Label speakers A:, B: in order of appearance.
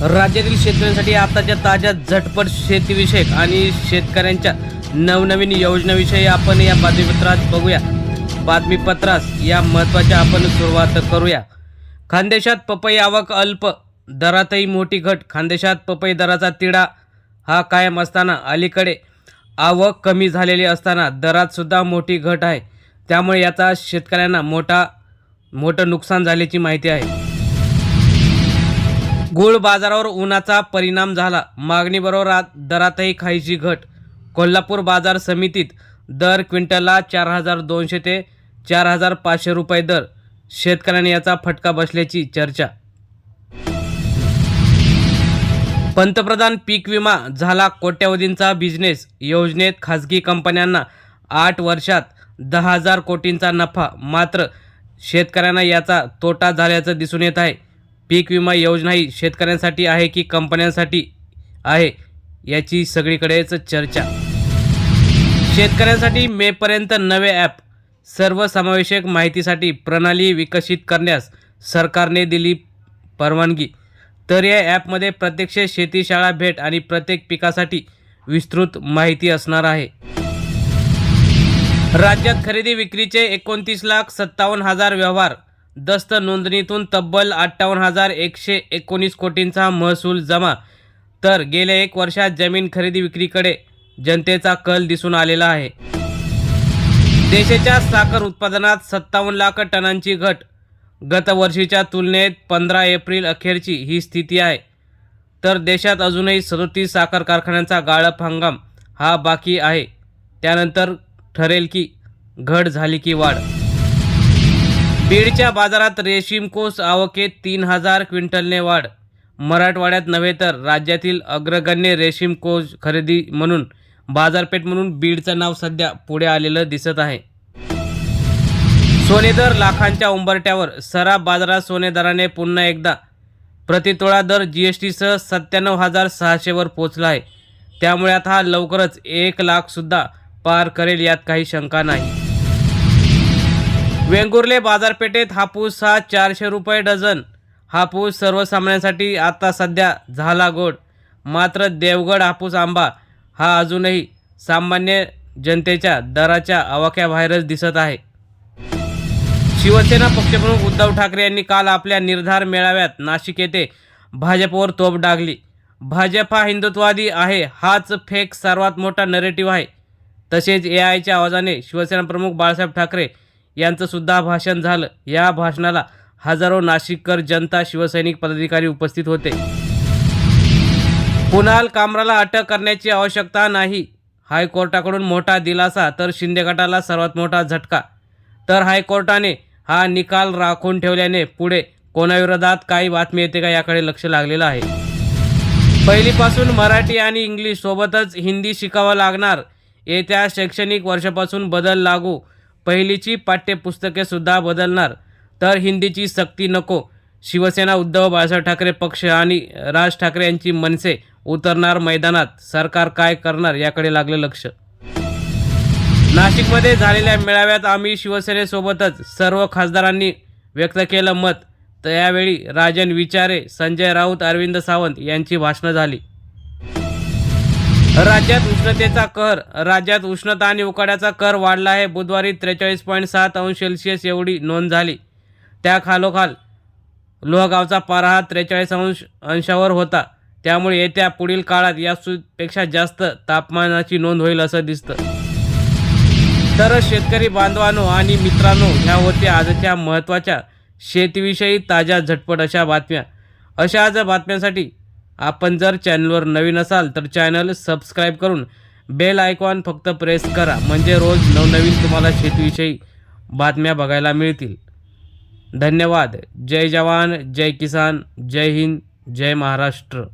A: राज्यातील शेतकऱ्यांसाठी आताच्या ताज्या झटपट शेतीविषयक आणि शेतकऱ्यांच्या नवनवीन योजनाविषयी आपण या बातमीपत्रात बघूया। बातमीपत्रास या महत्त्वाच्या आपण सुरुवात करूया। खानदेशात पपई आवक अल्प, दरातही मोठी घट। खानदेशात पपई दराचा तिढा हा कायम असताना अलीकडे आवक कमी झालेली असताना दरात सुद्धा मोठी घट आहे। त्यामुळे याचा शेतकऱ्यांना मोठं नुकसान झाल्याची माहिती आहे। गूळ बाजारावर उन्हाचा परिणाम झाला, मागणीबरोबर दरातही काहीशी घट। कोल्हापूर बाजार समितीत दर क्विंटलला 4200 ते 4500 रुपये दर। शेतकऱ्यांना याचा फटका बसल्याची चर्चा। पंतप्रधान पीक विमा झाला कोट्यवधींचा बिझनेस। योजनेत खासगी कंपन्यांना 8 वर्षात 10,000 कोटींचा नफा, मात्र शेतकऱ्यांना याचा तोटा झाल्याचं दिसून येत आहे। पीक विमा योजना ही शेतकऱ्यांसाठी आहे की कंपन्यांसाठी आहे याची सगळीकडेच चर्चा। शेतकऱ्यांसाठी मेपर्यंत नवे ॲप, सर्वसमावेशक माहितीसाठी प्रणाली विकसित करण्यास सरकारने दिली परवानगी। तर या ॲपमध्ये प्रत्यक्ष शेतीशाळा भेट आणि प्रत्येक पिकासाठी विस्तृत माहिती असणार आहे। राज्यात खरेदी विक्रीचे 29,57,000 व्यवहार। दस्त नोंदणीतून तब्बल 58,119 कोटींचा महसूल जमा। तर गेल्या 1 वर्षात जमीन खरेदी विक्रीकडे जनतेचा कल दिसून आलेला आहे। देशाच्या साखर उत्पादनात 57 लाख टनांची घट। गत वर्षीच्या तुलनेत 15 एप्रिल अखेरची ही स्थिती आहे। तर देशात अजूनही 37 साखर कारखान्यांचा गाळप हंगाम हा बाकी आहे। त्यानंतर ठरेल की घट झाली की वाढ। बीडच्या बाजारात रेशीम कोष आवकेत 3,000 क्विंटलने वाढ। मराठवाड्यात नव्हे तर राज्यातील अग्रगण्य रेशीम कोष खरेदी म्हणून बाजारपेठ म्हणून बीडचं नाव सध्या पुढे आलेलं दिसत आहे। सोने दर लाखांच्या उंबरठ्यावर। सराफ बाजारात सोने दराने पुन्हा एकदा प्रतितोळा दर GST सह 97,600 वर पोहोचला आहे। त्यामुळे आता हा लवकरच 1 लाख सुद्धा पार करेल यात काही शंका नाही। वेंगुर्ले बाजारपेठेत हापूस हा 400 रुपये डझन। हापूस सर्वसामान्यांसाठी आता सध्या झाला गोड, मात्र देवगड हापूस आंबा हा अजूनही सामान्य जनतेच्या दराच्या आवाक्याबाहेरच दिसत आहे। शिवसेना पक्षप्रमुख उद्धव ठाकरे यांनी काल आपल्या निर्धार मेळाव्यात नाशिक येथे भाजपवर तोफ डागली। भाजप हा हिंदुत्ववादी आहे हाच फेक सर्वात मोठा नरेटिव्ह आहे। तसेच AIच्या आवाजाने शिवसेना प्रमुख बाळासाहेब ठाकरे यांचं सुद्धा भाषण झालं। या भाषणाला हजारो नाशिककर, जनता, शिवसैनिक, पदाधिकारी उपस्थित होते। कुणाल कामराला अटक करण्याची आवश्यकता नाही, हायकोर्टाकडून मोठा दिलासा तर शिंदे गटाला सर्वात मोठा झटका। तर हायकोर्टाने हा निकाल राखून ठेवल्याने पुढे कोणाविरोधात काही बातमी येते का याकडे लक्ष लागलेलं आहे। पहिलीपासून मराठी आणि इंग्लिश सोबतच हिंदी शिकावं लागणार। येत्या शैक्षणिक वर्षापासून बदल लागू। पहिलीची पाठ्यपुस्तके सुद्धा बदलणार। तर हिंदीची सक्ती नको। शिवसेना, उद्धव बाळासाहेब ठाकरे पक्ष आणि राज ठाकरे यांची मनसे उतरणार मैदानात। सरकार काय करणार याकडे लागलं लक्ष। नाशिकमध्ये झालेल्या मेळाव्यात आम्ही शिवसेनेसोबतच सर्व खासदारांनी व्यक्त केलं मत। तर यावेळी राजन विचारे, संजय राऊत, अरविंद सावंत यांची भाषणं झाली। राज्यात उष्णतेचा कहर। राज्यात उष्णता आणि उकाड्याचा कहर वाढला आहे। बुधवारी 43.7 अंश सेल्सिअस एवढी नोंद झाली। त्या खालोखाल लोहगावचा पारा हा 43 अंशावर होता। त्यामुळे येत्या पुढील काळात यापेक्षा जास्त तापमानाची नोंद होईल असं दिसतं। तर शेतकरी बांधवांनो आणि मित्रांनो, ह्या होत्या आजच्या महत्त्वाच्या शेतीविषयी ताज्या झटपट अशा बातम्या। अशाच बातम्यांसाठी आपण जर चॅनलवर नवीन असाल तर चॅनल सबस्क्राईब करून बेल आयकॉन फक्त प्रेस करा, म्हणजे रोज नवनवीन तुम्हाला शेतीविषयी बातम्या बघायला मिळतील। धन्यवाद। जय जवान, जय किसान, जय हिंद, जय महाराष्ट्र।